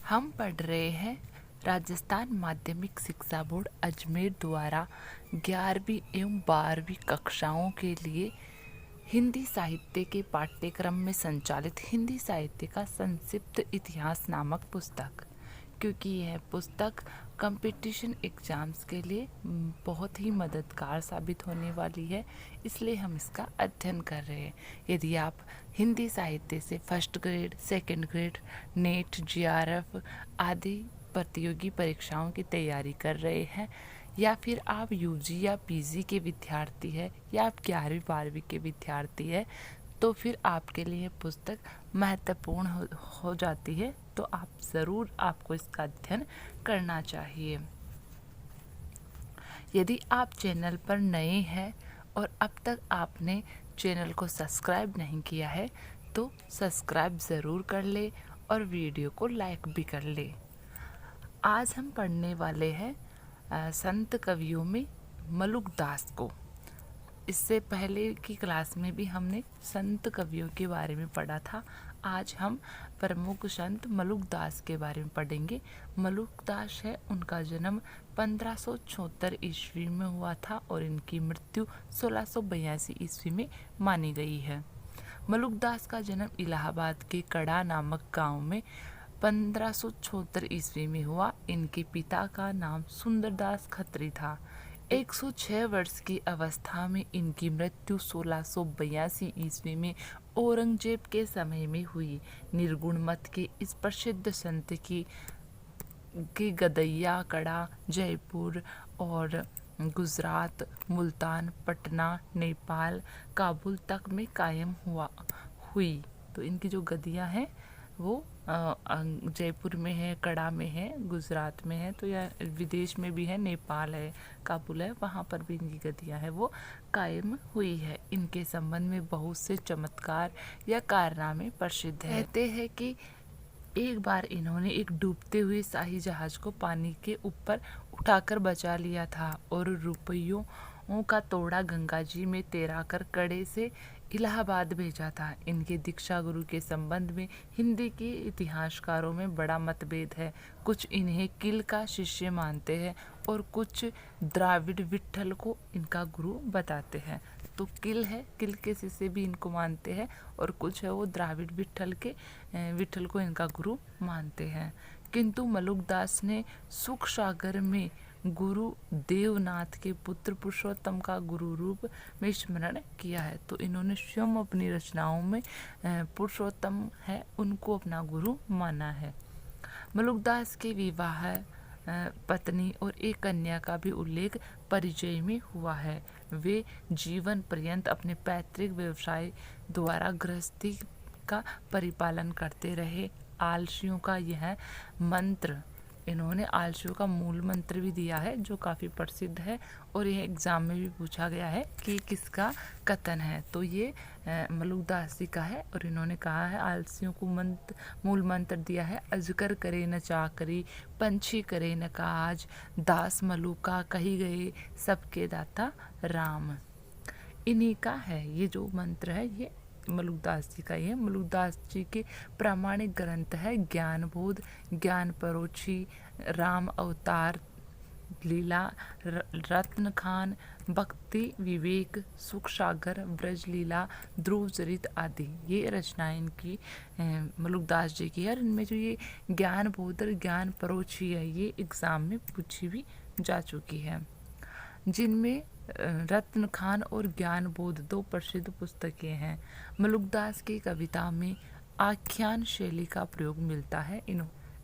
हम पढ़ रहे हैं राजस्थान माध्यमिक शिक्षा बोर्ड अजमेर द्वारा 11वीं एवं 12वीं कक्षाओं के लिए हिंदी साहित्य के पाठ्यक्रम में संचालित हिंदी साहित्य का संक्षिप्त इतिहास नामक पुस्तक। क्योंकि यह पुस्तक कंपटीशन एग्ज़ाम्स के लिए बहुत ही मददगार साबित होने वाली है, इसलिए हम इसका अध्ययन कर रहे हैं। यदि आप हिंदी साहित्य से first grade, second grade, net, GRF आदि प्रतियोगी परीक्षाओं की तैयारी कर रहे हैं, या फिर आप यूजी या पीजी के विद्यार्थी हैं, या आप 11वीं 12वीं के विद्यार्थी हैं, तो फिर आपके लिए यह पुस्तक महत्वपूर्ण हो जाती है। तो आप ज़रूर आपको इसका अध्ययन करना चाहिए। यदि आप चैनल पर नए हैं और अब तक आपने चैनल को सब्सक्राइब नहीं किया है, तो सब्सक्राइब ज़रूर कर ले और वीडियो को लाइक भी कर ले। आज हम पढ़ने वाले हैं संत कवियों में मलुकदास को। इससे पहले की क्लास में भी हमने संत कवियों के बारे में पढ़ा था। आज हम प्रमुख संत मलुकदास के बारे में पढ़ेंगे। मलुकदास है, उनका जन्म 1576 ईस्वी में हुआ था और इनकी मृत्यु 1682 ईस्वी में मानी गई है। मलुकदास का जन्म इलाहाबाद के कड़ा नामक गांव में 1576 ईस्वी में हुआ। इनके पिता का नाम सुंदरदास खत्री था। 106 वर्ष की अवस्था में इनकी मृत्यु 1682 ईस्वी में औरंगजेब के समय में हुई। निर्गुण मत के इस प्रसिद्ध संत की गदैया, कड़ा, जयपुर और गुजरात, मुल्तान, पटना, नेपाल, काबुल तक में कायम हुई। तो इनकी जो गद्दियाँ हैं वो जयपुर में है, कड़ा में है, गुजरात में है, तो यह विदेश में भी है, नेपाल है, काबुल है, वहाँ पर भी इनकी गद्दियाँ है वो कायम हुई है। इनके संबंध में बहुत से चमत्कार या कारनामे प्रसिद्ध है। कहते हैं कि एक बार इन्होंने एक डूबते हुए शाही जहाज को पानी के ऊपर उठाकर बचा लिया था और रुपयों का तोड़ा गंगा जी में तैराकर कड़े से इलाहाबाद भेजा था। इनके दीक्षा गुरु के संबंध में हिंदी के इतिहासकारों में बड़ा मतभेद है। कुछ इन्हें किल का शिष्य मानते हैं और कुछ द्राविड़ विट्ठल को इनका गुरु बताते हैं। तो किल है, किल के शिष्य भी इनको मानते हैं और कुछ है वो द्राविड़ विट्ठल को इनका गुरु मानते हैं। किंतु मलुकदास ने सुख सागर में गुरु देवनाथ के पुत्र पुरुषोत्तम का गुरु रूप में स्मरण किया है। तो इन्होंने स्वयं अपनी रचनाओं में पुरुषोत्तम है उनको अपना गुरु माना है। मलुकदास के विवाह पत्नी और एक कन्या का भी उल्लेख परिचय में हुआ है। वे जीवन पर्यंत अपने पैतृक व्यवसाय द्वारा गृहस्थी का परिपालन करते रहे। आलसियों का यह मंत्र, इन्होंने आलसियों का मूल मंत्र भी दिया है जो काफ़ी प्रसिद्ध है और यह एग्ज़ाम में भी पूछा गया है कि किसका कथन है। तो ये मलुकदास जी का है और इन्होंने कहा है आलसियों को मूल मंत्र दिया है, अजगर करे न चाकरी, पंछी करे न काज, दास मलुका कही गए सबके दाता राम। इन्हीं का है ये जो मंत्र है, ये मलुकदास जी का ही है। मलुकदास जी के प्रामाणिक ग्रंथ है ज्ञान बोध, ज्ञान परोक्षी, राम अवतार, लीला, रत्न खान, भक्ति विवेक, सुख सागर, ब्रज लीला, ध्रुव चरित आदि ये रचनाएं इनकी मलुकदास जी की है। और इनमें जो ये ज्ञान बोध और ज्ञान परोक्षी है ये एग्ज़ाम में पूछी भी जा चुकी है, जिनमें रत्न खान और ज्ञान बोध दो प्रसिद्ध पुस्तकें हैं। मलुकदास की कविता में आख्यान शैली का प्रयोग मिलता है।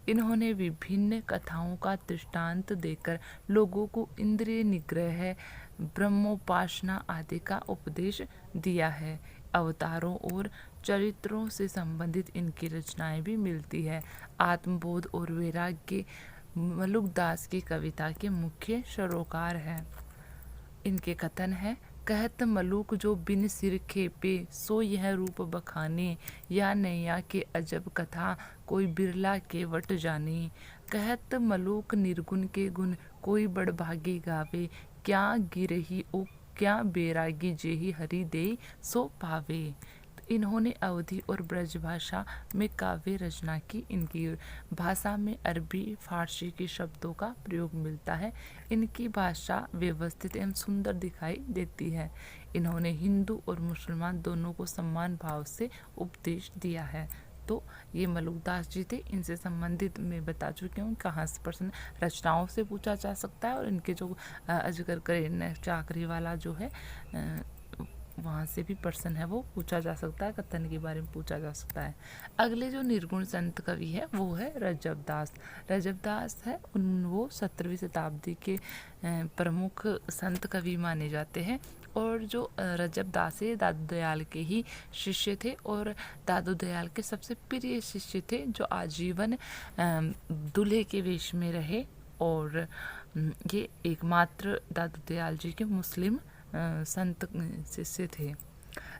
इन्होंने विभिन्न कथाओं का दृष्टांत देकर लोगों को इंद्रिय निग्रह, ब्रह्मोपासना आदि का उपदेश दिया है। अवतारों और चरित्रों से संबंधित इनकी रचनाएं भी मिलती है। आत्मबोध और वैराग्य मलुकदास की कविता के मुख्य सरोकार हैं। इनके कथन है, कहत मलुक जो बिन सिर खेपे, सो यह रूप बखाने, या नैया के अजब कथा, कोई बिरला के वट जाने। कहत मलुक निर्गुण के गुण, कोई बड़भागी गावे, क्या गिरही ओ क्या बैरागी जेहि हरि दे सो पावे। इन्होंने अवधी और ब्रज भाषा में काव्य रचना की। इनकी भाषा में अरबी फारसी के शब्दों का प्रयोग मिलता है। इनकी भाषा व्यवस्थित एवं सुंदर दिखाई देती है। इन्होंने हिंदू और मुसलमान दोनों को समान भाव से उपदेश दिया है। तो ये मलुकदास जी थे। इनसे संबंधित मैं बता चुकी हूँ कहाँ से प्रश्न रचनाओं से पूछा जा सकता है, और इनके जो अजगर करेन चाकरी वाला जो है वहाँ से भी प्रश्न है वो पूछा जा सकता है, कथन के बारे में पूछा जा सकता है। अगले जो निर्गुण संत कवि है वो है रजबदास। रजबदास है वो 17वीं शताब्दी के प्रमुख संत कवि माने जाते हैं। और जो रजबदास है दादू दयाल के ही शिष्य थे, और दादू दयाल के सबसे प्रिय शिष्य थे, जो आजीवन दूल्हे के वेश में रहे। और ये एकमात्र दादू दयाल जी के मुस्लिम संत शिष्य थे।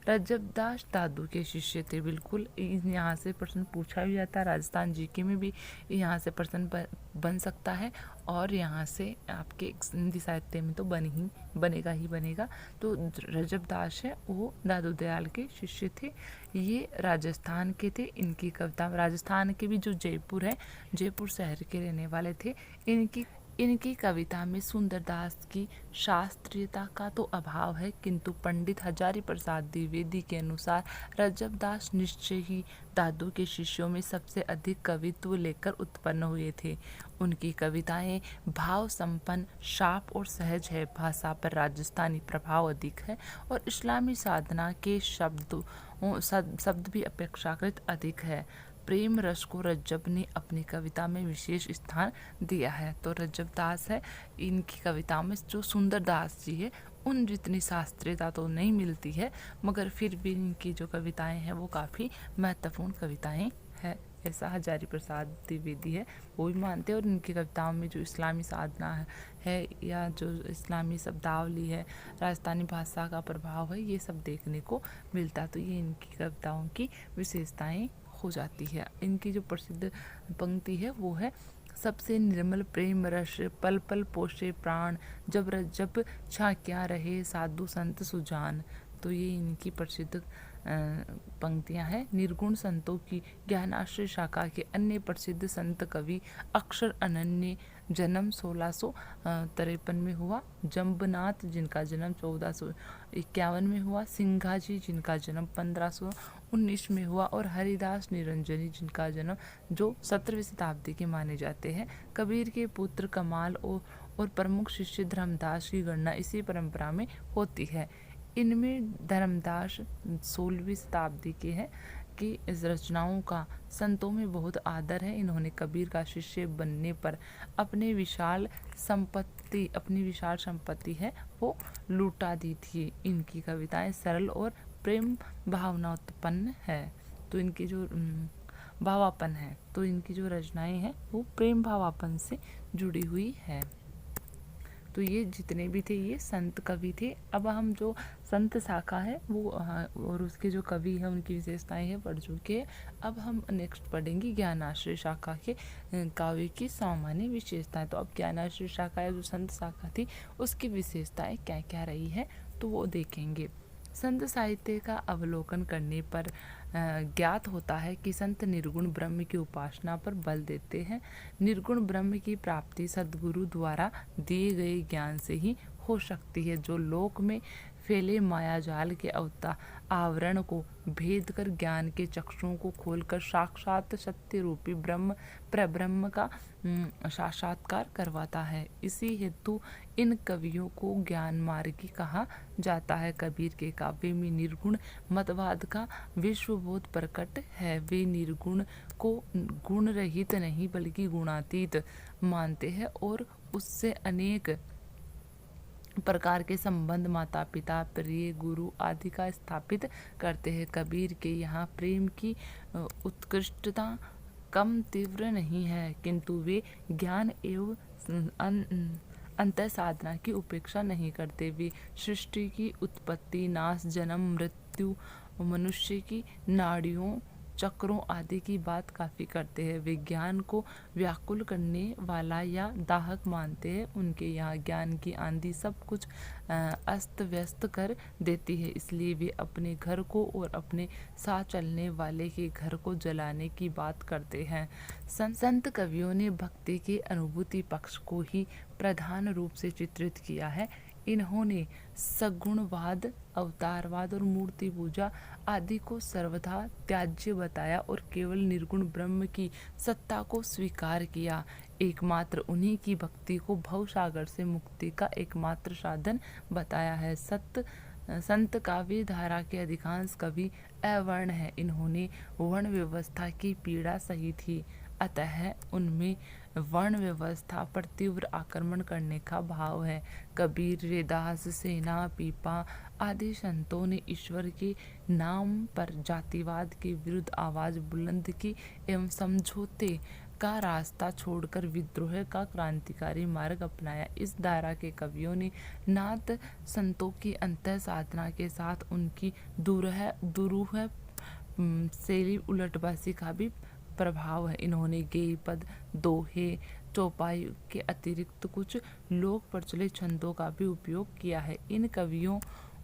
रजबदास दादू के शिष्य थे बिल्कुल। यहाँ से प्रश्न पूछा भी जाता है, राजस्थान जीके में भी यहाँ से प्रश्न बन सकता है, और यहाँ से आपके हिंदी साहित्य में तो बनेगा ही बनेगा। तो रजबदास है वो दादू दयाल के शिष्य थे। ये राजस्थान के थे। इनकी कविता राजस्थान के भी जो जयपुर है, जयपुर शहर के रहने वाले थे। इनकी कविता में सुंदरदास की शास्त्रीयता का तो अभाव है, किंतु पंडित हजारी प्रसाद द्विवेदी के अनुसार रजबदास निश्चय ही दादू के शिष्यों में सबसे अधिक कवित्व लेकर उत्पन्न हुए थे। उनकी कविताएं भाव संपन्न, शार्प और सहज है। भाषा पर राजस्थानी प्रभाव अधिक है, और इस्लामी साधना के शब्द भी अपेक्षाकृत अधिक है। प्रेम रस को रज्जब ने अपनी कविता में विशेष स्थान दिया है। तो रज्जबदास है, इनकी कविता में जो सुंदरदास जी है उन जितनी शास्त्रीयता तो नहीं मिलती है, मगर फिर भी इनकी जो कविताएं हैं वो काफ़ी महत्वपूर्ण कविताएं हैं। ऐसा हजारी प्रसाद द्विवेदी है वो भी मानते हैं। और इनकी कविताओं में जो इस्लामी साधना है या जो इस्लामी शब्दावली है, राजस्थानी भाषा का प्रभाव है, ये सब देखने को मिलता। तो ये इनकी कविताओं की विशेषताएं हो जाती है। इनकी जो प्रसिद्ध पंक्ति है वो है, सबसे निर्मल प्रेम रस पल पल पोषे प्राण, जब रज्जब छाक्या रहे साधु संत सुजान। तो ये इनकी प्रसिद्ध पंक्तियां हैं। निर्गुण संतों की ज्ञानाश्रय शाखा के अन्य प्रसिद्ध संत कवि अक्षर अनन्य जन्म 1653 में हुआ, जम्बनाथ जिनका जन्म 1451 में हुआ, सिंघाजी जिनका जन्म 1519 में हुआ, और हरिदास निरंजनी जिनका जन्म जो 17वीं शताब्दी के माने जाते हैं। कबीर के पुत्र कमाल और प्रमुख शिष्य धर्मदास की गणना इसी परंपरा में होती है। इनमें धर्मदास 16वीं शताब्दी के हैं कि इस रचनाओं का संतों में बहुत आदर है। इन्होंने कबीर का शिष्य बनने पर अपनी विशाल संपत्ति है वो लूटा दी थी। इनकी कविताएं सरल और प्रेम भावना उत्पन्न है। तो इनकी जो भावापन है, तो इनकी जो रचनाएं हैं वो प्रेम भावापन से जुड़ी हुई है। तो ये जितने भी थे ये संत कवि थे। अब हम जो संत शाखा है वो और उसके जो कवि हैं उनकी विशेषताएं हैं पढ़ चुके हैं। अब हम नेक्स्ट पढ़ेंगे ज्ञानाश्रय शाखा के काव्य की सामान्य विशेषताएं। तो अब ज्ञानाश्रय शाखा या जो संत शाखा थी उसकी विशेषताएं क्या क्या रही है तो वो देखेंगे। संत साहित्य का अवलोकन करने पर ज्ञात होता है कि संत निर्गुण ब्रह्म की उपासना पर बल देते हैं। निर्गुण ब्रह्म की प्राप्ति सद्गुरु द्वारा दिए गए ज्ञान से ही हो सकती है, जो लोक में फैले मायाजाल के आवरण को भेद कर ज्ञान के चक्षुओं को खोलकर साक्षात सत्य रूपी परब्रह्म का साक्षात्कार करवाता है। इसी हेतु इन कवियों को ज्ञान मार्गी कहा जाता है। कबीर के काव्य में निर्गुण मतवाद का विश्वबोध प्रकट है। वे निर्गुण को गुण रहित नहीं बल्कि गुणातीत मानते हैं और उससे अनेक प्रकार के संबंध माता पिता प्रिय गुरु आदि का स्थापित करते हैं। कबीर के यहाँ प्रेम की उत्कृष्टता कम तीव्र नहीं है, किंतु वे ज्ञान एवं अंतर साधना की उपेक्षा नहीं करते। वे सृष्टि की उत्पत्ति नाश जन्म मृत्यु मनुष्य की नाड़ियों चक्रों आदि की बात काफ़ी करते हैं। विज्ञान को व्याकुल करने वाला या दाहक मानते हैं। उनके यहाँ ज्ञान की आंधी सब कुछ अस्त व्यस्त कर देती है, इसलिए वे अपने घर को और अपने साथ चलने वाले के घर को जलाने की बात करते हैं। संत कवियों ने भक्ति के अनुभूति पक्ष को ही प्रधान रूप से चित्रित किया है। इन्होंने सगुणवाद, अवतारवाद और मूर्ति पूजा आदि को सर्वथा त्याज्य बताया और केवल निर्गुण ब्रह्म की सत्ता को स्वीकार किया। एकमात्र उन्हीं की भक्ति को भवसागर से मुक्ति का एकमात्र साधन बताया है। संत काव्य धारा के अधिकांश कवि अवर्ण हैं। इन्होंने वर्ण व्यवस्था की पीड़ा सही थी, अतः उनमें वर्ण व्यवस्था पर तीव्र आक्रमण करने का भाव है। कबीर, रैदास, सेना, पीपा आदि संतों ने ईश्वर के नाम पर जातिवाद के विरुद्ध आवाज बुलंद की एवं समझौते का रास्ता छोड़कर विद्रोह का क्रांतिकारी मार्ग अपनाया। इस धारा के कवियों ने नाथ संतों की अंतः साधना के साथ उनकी दुरूह शैली उलटबासी का भी प्रभाव है। इन्होंने गेय पद, दोहे, चौपाई के अतिरिक्त कुछ लोक प्रचलित छंदों का भी उपयोग किया है। इन कवियों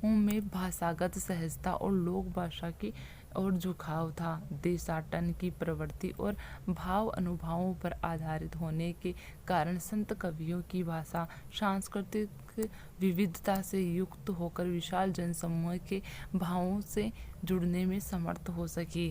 में भाषागत सहजता और लोक भाषा की और झुकाव था। देशाटन की प्रवृत्ति और भाव अनुभावों पर आधारित होने के कारण संत कवियों की भाषा सांस्कृतिक विविधता से युक्त होकर विशाल जनसमूह के भावों से जुड़ने में समर्थ हो सकी।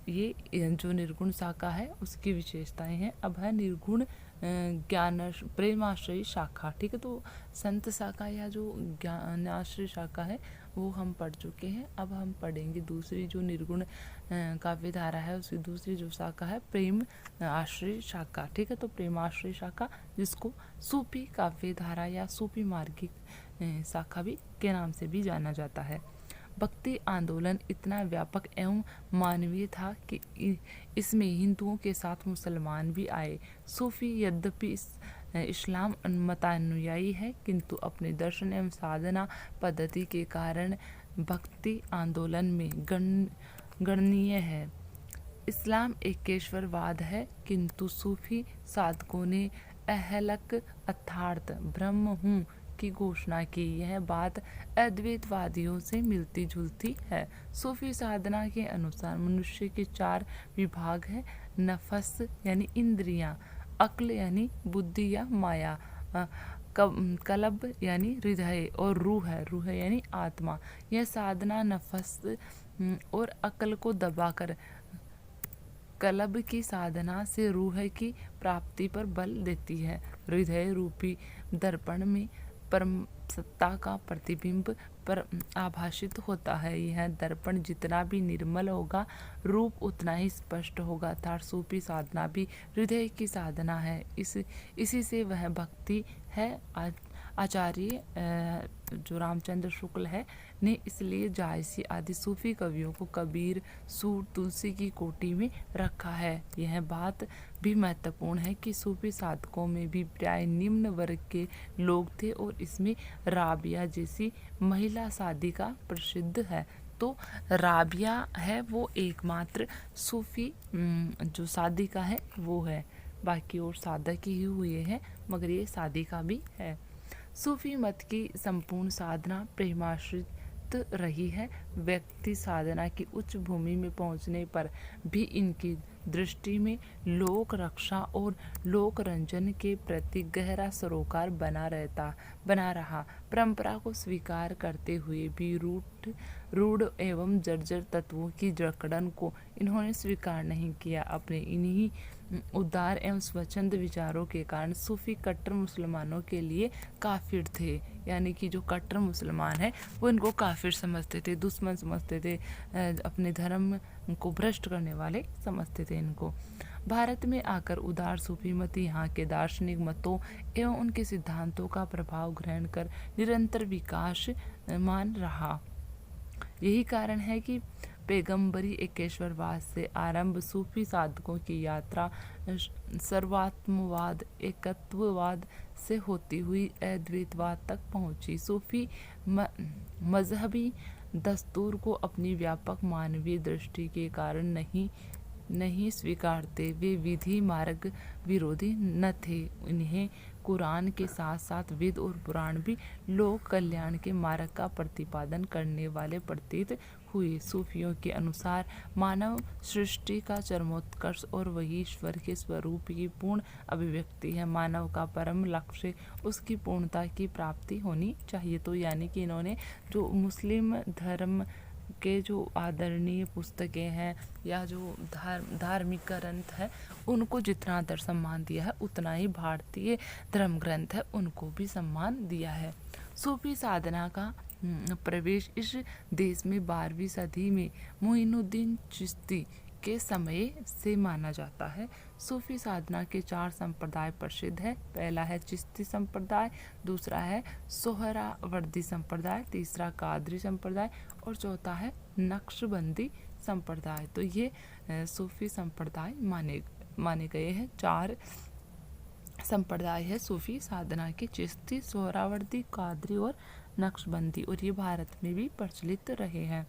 ये जो निर्गुण शाखा है उसकी विशेषताएं हैं। अब है निर्गुण ज्ञान प्रेमाश्रयी शाखा। ठीक है, तो संत शाखा या जो ज्ञानाश्रय शाखा है वो हम पढ़ चुके हैं। अब हम पढ़ेंगे दूसरी जो निर्गुण काव्य धारा है उसकी दूसरी जो शाखा है प्रेम आश्रय शाखा। ठीक है, तो प्रेमाश्रय शाखा जिसको सूफी काव्य धारा या सूफी मार्गिक शाखा भी के नाम से भी जाना जाता है। भक्ति आंदोलन इतना व्यापक एवं मानवीय था कि इसमें हिंदुओं के साथ मुसलमान भी आए। सूफी यद्यपि इस्लाम मतानुयायी है, किंतु अपने दर्शन एवं साधना पद्धति के कारण भक्ति आंदोलन में गणनीय है। इस्लाम एकेश्वरवाद है, किंतु सूफी साधकों ने अहलक अर्थात ब्रह्म हूँ की घोषणा की। यह बात अद्वैतवादियों से मिलती जुलती है। सूफी साधना के अनुसार मनुष्य के 4 विभाग हैं। नफस यानी इंद्रियां, अक्ल यानी बुद्धि या माया, कलब यानी हृदय और रूह यानी आत्मा। यह साधना नफस और अक्ल को दबाकर कलब की साधना से रूह की प्राप्ति पर बल देती है। हृदय रूपी दर्पण में परम सत्ता का प्रतिबिंब पर आभाषित होता है। यह दर्पण जितना भी निर्मल होगा रूप उतना ही स्पष्ट होगा। अर्थात सूफी साधना भी हृदय की साधना है। इसी से वह भक्ति है। आचार्य जो रामचंद्र शुक्ल है ने इसलिए जायसी आदि सूफी कवियों को कबीर, सूर, तुलसी की कोटि में रखा है। यह बात भी महत्वपूर्ण है कि सूफी साधकों में भी प्राय निम्न वर्ग के लोग थे और इसमें राबिया जैसी महिला साधिका प्रसिद्ध है। तो राबिया है वो एकमात्र सूफी जो साधिका है वो है, बाकी और साधक ही हुए हैं मगर ये साधिका भी है। सूफी मत की संपूर्ण साधना प्रेमाश्रित रही है। व्यक्ति साधना की उच्च भूमि में पहुंचने पर भी इनकी दृष्टि में लोक रक्षा और लोक रंजन के प्रति गहरा सरोकार बना रहा। परंपरा को स्वीकार करते हुए भी रूढ़ एवं जर्जर तत्वों की जकड़न को इन्होंने स्वीकार नहीं किया। अपने इन्हीं उदार एवं स्वच्छंद विचारों के कारण सूफी कट्टर मुसलमानों के लिए काफिर थे। यानी कि जो कट्टर मुसलमान है वो इनको काफिर समझते थे, दुश्मन समझते थे, अपने धर्म को भ्रष्ट करने वाले समझते थे इनको। भारत में आकर उदार सूफी मत यहाँ के दार्शनिक मतों एवं उनके सिद्धांतों का प्रभाव ग्रहण कर निरंतर विकासमान रहा। यही कारण है कि पैगंबरी एकेश्वरवाद से आरंभ सूफी साधकों की यात्रा सर्वात्मवाद एकत्ववाद से होती हुई अद्वैतवाद तक पहुंची। सूफी मजहबी दस्तूर को अपनी व्यापक मानवीय दृष्टि के कारण नहीं स्वीकारते। वे विधि मार्ग विरोधी न थे। इन्हें कुरान के साथ साथ वेद और पुराण भी लोक कल्याण के मार्ग का प्रतिपादन करने वाले प्रतीत हुए। सूफियों के अनुसार मानव सृष्टि का चरमोत्कर्ष और वही ईश्वर के स्वरूप की पूर्ण अभिव्यक्ति है। मानव का परम लक्ष्य उसकी पूर्णता की प्राप्ति होनी चाहिए। तो यानी कि इन्होंने जो मुस्लिम धर्म के जो आदरणीय पुस्तकें हैं या जो धार्मिक ग्रंथ है, उनको जितना आदर सम्मान दिया है, उतना ही भारतीय धर्म ग्रंथ है उनको भी सम्मान दिया है। सूफी साधना का प्रवेश इस देश में 12वीं सदी में मोइनुद्दीन चिश्ती के समय से माना जाता है। सूफी साधना के 4 संप्रदाय प्रसिद्ध है। पहला है चिश्ती संप्रदाय, दूसरा है सोहरावर्दी संप्रदाय, तीसरा कादरी संप्रदाय और चौथा है नक्शबंदी संप्रदाय। तो ये सूफी संप्रदाय माने गए हैं। 4 संप्रदाय है सूफी साधना के, चिश्ती, सोहरावर्दी, कादरी और नक्शबंदी, और ये भारत में भी प्रचलित रहे हैं।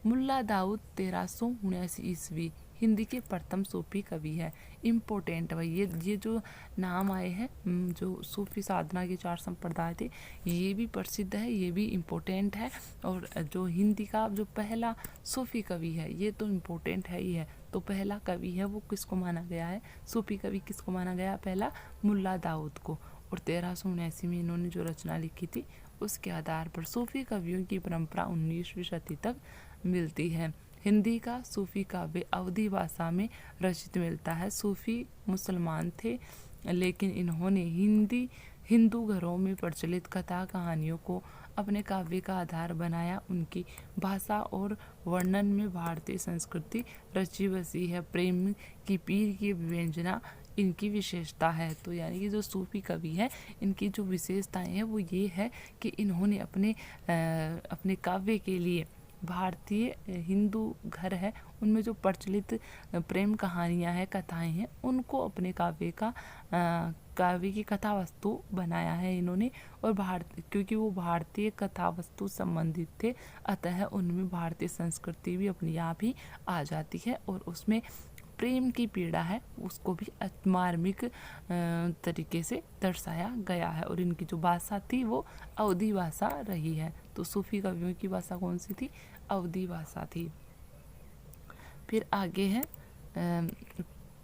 मुल्ला दाऊद 1379 ईस्वी हिंदी के प्रथम सूफी कवि है। इम्पोर्टेंट भाई ये जो नाम आए हैं, जो सूफी साधना के 4 संप्रदाय थे, ये भी प्रसिद्ध है, ये भी इम्पोर्टेंट है। और जो हिंदी का जो पहला सूफी कवि है, ये तो इम्पोर्टेंट है ही है। तो पहला कवि है वो किसको माना गया है, सूफी कवि किसको माना गया, पहला मुल्ला दाऊद को। और 1379 में इन्होंने जो रचना लिखी थी, उसके आधार पर सूफी कवियों की परंपरा 19वीं सदी तक मिलती है। हिंदी का सूफी काव्य अवधी भाषा में रचित मिलता है। सूफी मुसलमान थे, लेकिन इन्होंने हिंदू घरों में प्रचलित कथा कहानियों को अपने काव्य का आधार बनाया। उनकी भाषा और वर्णन में भारतीय संस्कृति रची बसी है। प्रेम की पीर की व्यंजना इनकी विशेषता है। तो यानी कि जो सूफी कवि हैं, इनकी जो विशेषताएं हैं वो ये है कि इन्होंने अपने काव्य के लिए भारतीय हिंदू घर है उनमें जो प्रचलित प्रेम कहानियां हैं, कथाएं हैं, उनको अपने काव्य की कथा वस्तु बनाया है इन्होंने। और क्योंकि वो भारतीय कथा वस्तु संबंधित थे, अतः उनमें भारतीय संस्कृति भी अपने आप ही आ जाती है। और उसमें प्रेम की पीड़ा है उसको भी मार्मिक तरीके से दर्शाया गया है। और इनकी जो भाषा थी वो अवधी भाषा रही है। तो सूफी कवियों की भाषा कौन सी थी, अवधी भाषा थी। फिर आगे है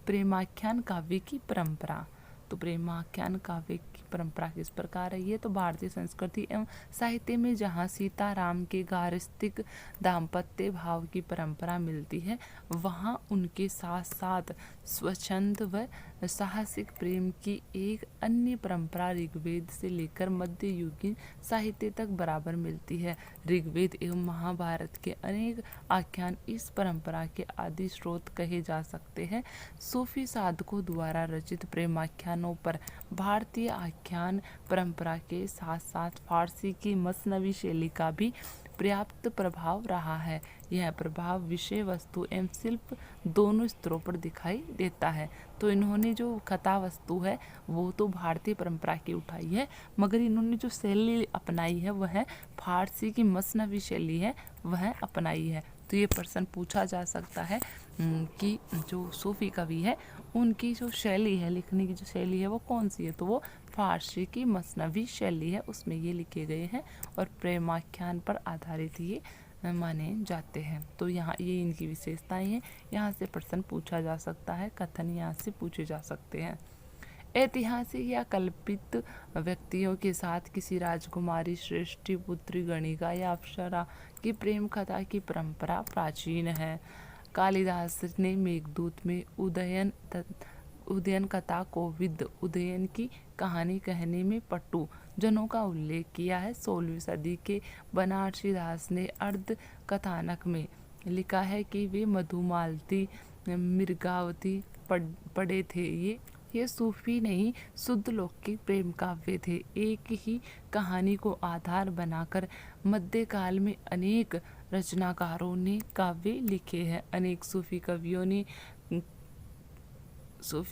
प्रेमाख्यान काव्य की परंपरा। तो प्रेमाख्यान काव्य की परंपरा किस प्रकार है, ये तो भारतीय संस्कृति एवं साहित्य में जहाँ सीताराम के गारस्तिक दाम्पत्य भाव की परंपरा मिलती है, वहाँ उनके साथ साथ स्वच्छंद व साहसिक प्रेम की एक अन्य परंपरा ऋग्वेद से लेकर मध्ययुगीन साहित्य तक बराबर मिलती है। ऋग्वेद एवं महाभारत के अनेक आख्यान इस परंपरा के आदि स्रोत कहे जा सकते हैं। सूफी साधकों द्वारा रचित प्रेमाख्यानों पर भारतीय आख्यान परंपरा के साथ साथ फारसी की मसनवी शैली का भी पर्याप्त प्रभाव रहा है। यह प्रभाव विषय वस्तु एवं शिल्प दोनों स्तरों पर दिखाई देता है। तो इन्होंने जो कथा वस्तु है वो तो भारतीय परंपरा की उठाई है, मगर इन्होंने जो शैली अपनाई है वह फारसी की मसनवी शैली है वह अपनाई है। तो ये प्रश्न पूछा जा सकता है कि जो सूफी कवि है उनकी जो शैली है, लिखने की जो शैली है वो कौन सी है, तो वो फारसी की मसनवी शैली है, उसमें ये लिखे गए हैं और प्रेमाख्यान पर आधारित ये माने जाते हैं। तो यहाँ ये इनकी विशेषताएं हैं, यहाँ से प्रश्न पूछा जा सकता है, कथन यहाँ से पूछे जा सकते हैं। ऐतिहासिक या कल्पित व्यक्तियों के साथ किसी राजकुमारी, श्रेष्ठी, पुत्री, गणिका या अप्सरा की प्रेम कथा की परंपरा प्राचीन है। कालिदास ने मेघदूत में उदयन कथा को विद उदयन की कहानी कहने में पट्टू जनों का उल्लेख किया है। 16वीं सदी के बनारसी दास ने अर्ध कथानक में लिखा है कि वे मधुमालती, मृगावती पढ़े थे। ये सूफी नहीं शुद्ध लौकिक प्रेम काव्य थे। एक ही कहानी को आधार बनाकर मध्यकाल में अनेक रचनाकारों ने काव्य लिखे हैं। अनेक सूफी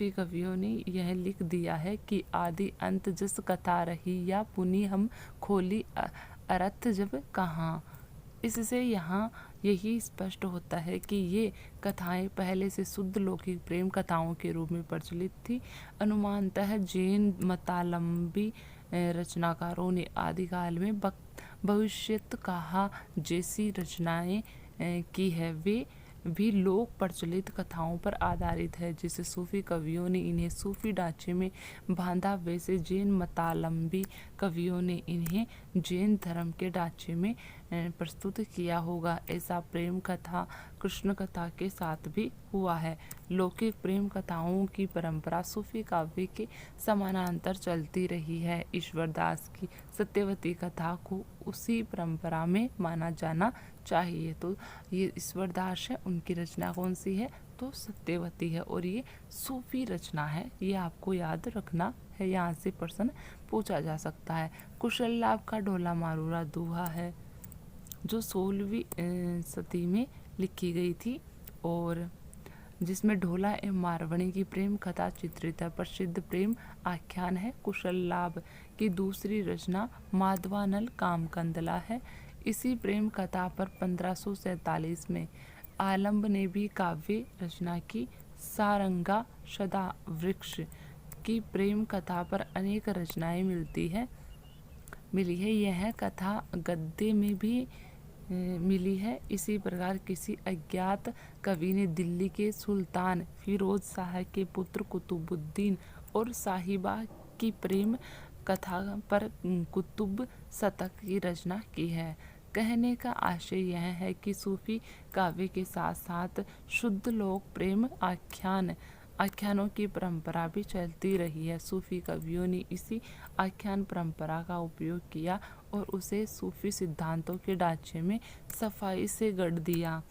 कवियों ने यह लिख दिया है कि आदि अंत जस कथा रही या पुनि हम खोली अर्थ जब कहाँ। इससे यहाँ यही स्पष्ट होता है कि ये कथाएं पहले से शुद्ध लौकिक प्रेम कथाओं के रूप में प्रचलित थी। अनुमानतः जैन मतावलंबी रचनाकारों ने आदिकाल में भविष्यत कहा जैसी रचनाएं की है, वे भी लोक प्रचलित कथाओं पर आधारित है। जिसे सूफी कवियों ने इन्हें सूफी ढांचे में बांधा, वैसे जैन मतावलंबी कवियों ने इन्हें जैन धर्म के ढांचे में प्रस्तुत किया होगा। ऐसा प्रेम कथा कृष्ण कथा के साथ भी हुआ है। लौकिक प्रेम कथाओं की परंपरा सूफी काव्य के समानांतर चलती रही है। ईश्वरदास की सत्यवती कथा को उसी परंपरा में माना जाना चाहिए। तो ये ईश्वरदास है, उनकी रचना कौन सी है? तो सत्यवती है, और ये सूफी रचना है, ये आपको याद रखना है। यहाँ से प्रश्न पूछा जा सकता है। कुशल लाभ का ढोला मारूरा दोहा है, जो 16वीं सदी में लिखी गई थी और जिसमें ढोला एवं मारवणी की प्रेम कथा चित्रित है। प्रसिद्ध प्रेम आख्यान है। कुशल लाभ की दूसरी रचना माधवानल कामकंदला है। इसी प्रेम कथा पर 1547 में आलम्ब ने भी काव्य रचना की। सारंगा सदावृक्ष की प्रेम कथा पर अनेक रचनाएं मिली है। यह कथा गद्य में भी मिली है। इसी प्रकार किसी अज्ञात कवि ने दिल्ली के सुल्तान फिरोज शाह के पुत्र कुतुबुद्दीन और साहिबा की प्रेम कथा पर कुतुब शतक की रचना की है। कहने का आशय यह है कि सूफी काव्य के साथ साथ शुद्ध लोक प्रेम आख्यानों की परंपरा भी चलती रही है। सूफी कवियों ने इसी आख्यान परंपरा का उपयोग किया और उसे सूफी सिद्धांतों के ढांचे में सफाई से गढ़ दिया।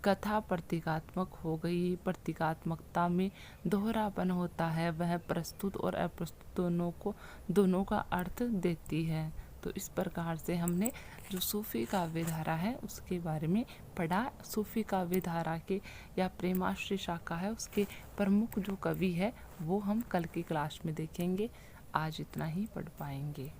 कथा प्रतीकात्मक हो गई। प्रतीकात्मकता में दोहरापन होता है, वह प्रस्तुत और अप्रस्तुत दोनों का अर्थ देती है। तो इस प्रकार से हमने जो सूफी काव्य धारा है उसके बारे में पढ़ा। सूफी काव्य धारा के या प्रेमाश्रय शाखा है, उसके प्रमुख जो कवि है वो हम कल की क्लास में देखेंगे। आज इतना ही पढ़ पाएंगे।